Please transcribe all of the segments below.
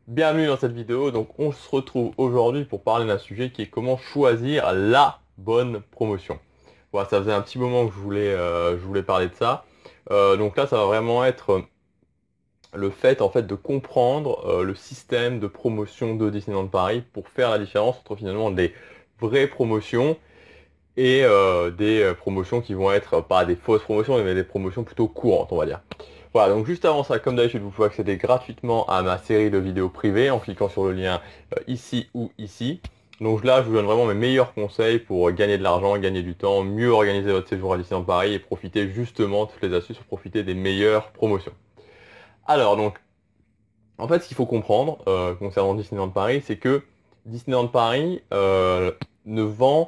Bienvenue dans cette vidéo. Donc on se retrouve aujourd'hui pour parler d'un sujet qui est comment choisir la bonne promotion. Voilà, ça faisait un petit moment que je voulais parler de ça. Donc là, ça va vraiment être le fait en fait de comprendre le système de promotion de Disneyland Paris pour faire la différence entre finalement des vraies promotions et des promotions qui vont être pas des fausses promotions, mais des promotions plutôt courantes, on va dire. Voilà, donc juste avant ça, comme d'habitude, vous pouvez accéder gratuitement à ma série de vidéos privées en cliquant sur le lien ici ou ici. Donc là, je vous donne vraiment mes meilleurs conseils pour gagner de l'argent, gagner du temps, mieux organiser votre séjour à Disneyland Paris et profiter justement, toutes les astuces pour profiter des meilleures promotions. Alors donc, en fait, ce qu'il faut comprendre concernant Disneyland Paris, c'est que Disneyland Paris ne vend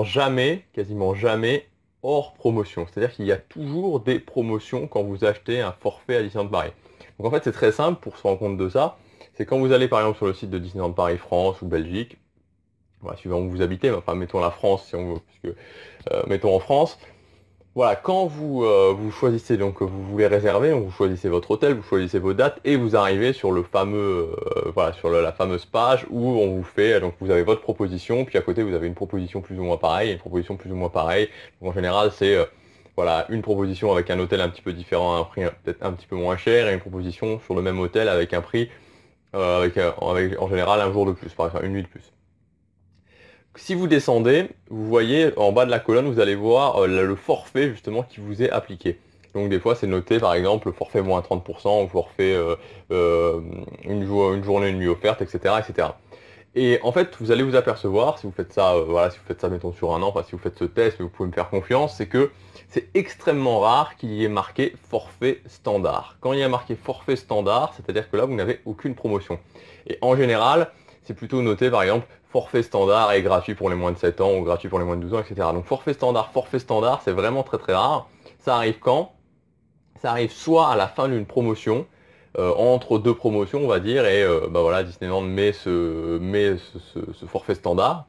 jamais, quasiment jamais, hors promotion. C'est-à-dire qu'il y a toujours des promotions quand vous achetez un forfait à Disneyland Paris. Donc en fait, c'est très simple pour se rendre compte de ça. C'est quand vous allez par exemple sur le site de Disneyland Paris France ou Belgique, voilà, suivant où vous habitez, mais enfin mettons la France si on veut, puisque mettons en France. Voilà, quand vous choisissez, donc vous voulez réserver, donc vous choisissez votre hôtel, vous choisissez vos dates et vous arrivez sur le fameux, voilà, sur la fameuse page où on vous fait, donc vous avez votre proposition, puis à côté vous avez une proposition plus ou moins pareille, et une proposition plus ou moins pareille. Donc en général c'est voilà, une proposition avec un hôtel un petit peu différent, un prix peut-être un petit peu moins cher, et une proposition sur le même hôtel avec un prix avec en général un jour de plus, par exemple une nuit de plus. Si vous descendez, vous voyez en bas de la colonne, vous allez voir le forfait justement qui vous est appliqué. Donc des fois c'est noté par exemple le forfait moins 30%, ou forfait une journée, une nuit offerte, etc., etc. Et en fait, vous allez vous apercevoir, si vous faites ça, voilà, si vous faites ça mettons sur un an, enfin si vous faites ce test, mais vous pouvez me faire confiance, c'est que c'est extrêmement rare qu'il y ait marqué forfait standard. Quand il y a marqué forfait standard, c'est-à-dire que là vous n'avez aucune promotion. Et en général, c'est plutôt noté par exemple forfait standard est gratuit pour les moins de 7 ans ou gratuit pour les moins de 12 ans, etc. Donc forfait standard, c'est vraiment très très rare. Ça arrive quand? Ça arrive soit à la fin d'une promotion, entre deux promotions, on va dire, et bah voilà, Disneyland met ce forfait standard.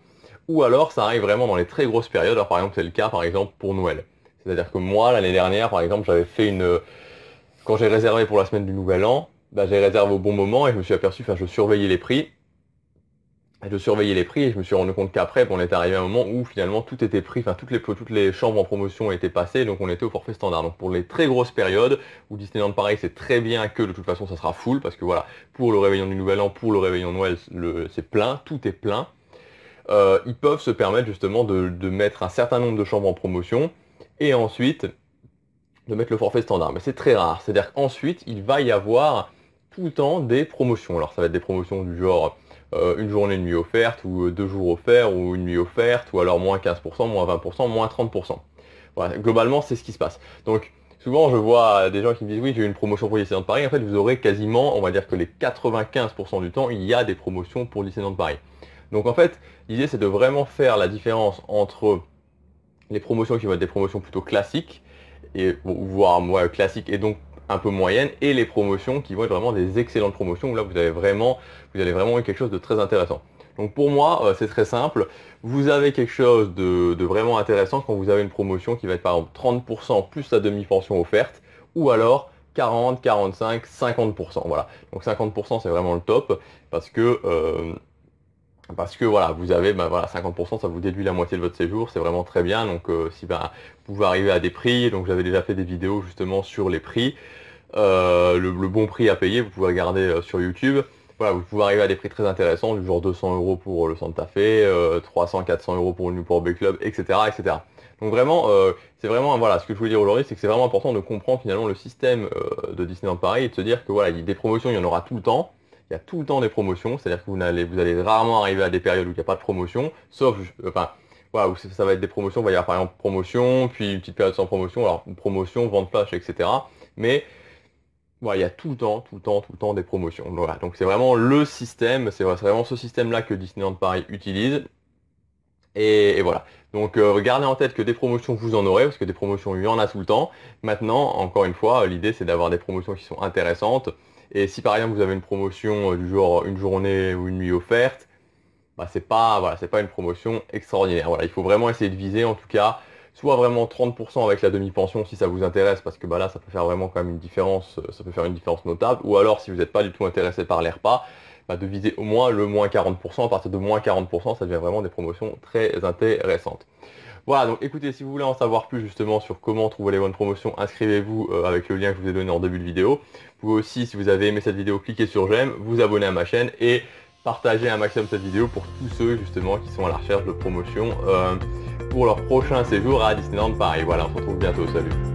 Ou alors, ça arrive vraiment dans les très grosses périodes. Alors, par exemple, c'est le cas, par exemple, pour Noël. C'est-à-dire que moi, l'année dernière, par exemple, j'avais fait quand j'ai réservé pour la semaine du Nouvel An, bah, j'ai réservé au bon moment et je me suis aperçu, enfin, je surveillais les prix. Je surveillais les prix et je me suis rendu compte qu'après, on était arrivé à un moment où finalement tout était pris, enfin toutes les chambres en promotion étaient passées, donc on était au forfait standard. Donc pour les très grosses périodes où Disneyland Paris c'est très bien que de toute façon ça sera full, parce que voilà, pour le réveillon du Nouvel An, pour le réveillon de Noël, c'est plein, tout est plein. Ils peuvent se permettre justement de mettre un certain nombre de chambres en promotion et ensuite de mettre le forfait standard. Mais c'est très rare, c'est-à-dire qu'ensuite il va y avoir tout le temps des promotions. Alors ça va être des promotions du genre une journée, une nuit offerte, ou 2 jours offerts, ou une nuit offerte, ou alors moins 15%, moins 20%, moins 30%. Voilà, globalement, c'est ce qui se passe. Donc, souvent, je vois des gens qui me disent, oui, j'ai eu une promotion pour Disneyland Paris. En fait, vous aurez quasiment, on va dire que les 95% du temps, il y a des promotions pour Disneyland Paris. Donc, en fait, l'idée, c'est de vraiment faire la différence entre les promotions qui vont être des promotions plutôt classiques, et voire ouais, classiques et donc un peu moyennes, et les promotions qui vont être vraiment des excellentes promotions où là vous allez vraiment eu quelque chose de très intéressant. Donc pour moi, c'est très simple. Vous avez quelque chose de vraiment intéressant quand vous avez une promotion qui va être par exemple 30% plus la demi-pension offerte, ou alors 40, 45, 50%. Voilà. Donc 50% c'est vraiment le top parce que voilà, vous avez voilà, 50%, ça vous déduit la moitié de votre séjour, c'est vraiment très bien. Donc si vous pouvez arriver à des prix, donc j'avais déjà fait des vidéos justement sur les prix, le bon prix à payer, vous pouvez regarder sur YouTube. Voilà, vous pouvez arriver à des prix très intéressants, du genre 200 euros pour le Santa Fe, 300, 400 euros pour le Newport Bay Club, etc., etc. Donc vraiment, c'est vraiment, voilà, ce que je voulais dire aujourd'hui, c'est que c'est vraiment important de comprendre finalement le système de Disneyland Paris et de se dire que voilà, il y a des promotions, il y en aura tout le temps. Il y a tout le temps des promotions, c'est-à-dire que vous allez rarement arriver à des périodes où il n'y a pas de promotion, sauf, enfin, voilà, où ça va être des promotions, il va y avoir par exemple promotion, puis une petite période sans promotion, alors une promotion, vente flash, etc. Mais voilà, il y a tout le temps, tout le temps, tout le temps des promotions. Voilà, donc c'est vraiment le système, c'est vraiment ce système-là que Disneyland Paris utilise. Et voilà. Donc gardez en tête que des promotions, vous en aurez, parce que des promotions, il y en a tout le temps. Maintenant, encore une fois, l'idée c'est d'avoir des promotions qui sont intéressantes. Et si par exemple vous avez une promotion du genre une journée ou une nuit offerte, bah, c'est pas, voilà, c'est pas une promotion extraordinaire. Voilà, il faut vraiment essayer de viser en tout cas soit vraiment 30% avec la demi-pension si ça vous intéresse, parce que bah là ça peut faire vraiment quand même une différence, ça peut faire une différence notable, ou alors si vous n'êtes pas du tout intéressé par les repas, bah, de viser au moins le moins 40%, à partir de moins 40%, ça devient vraiment des promotions très intéressantes. Voilà, donc écoutez, si vous voulez en savoir plus justement sur comment trouver les bonnes promotions, inscrivez-vous avec le lien que je vous ai donné en début de vidéo. Vous pouvez aussi, si vous avez aimé cette vidéo, cliquer sur j'aime, vous abonner à ma chaîne et partager un maximum cette vidéo pour tous ceux justement qui sont à la recherche de promotions pour leur prochain séjour à Disneyland Paris. Voilà, on se retrouve bientôt, salut.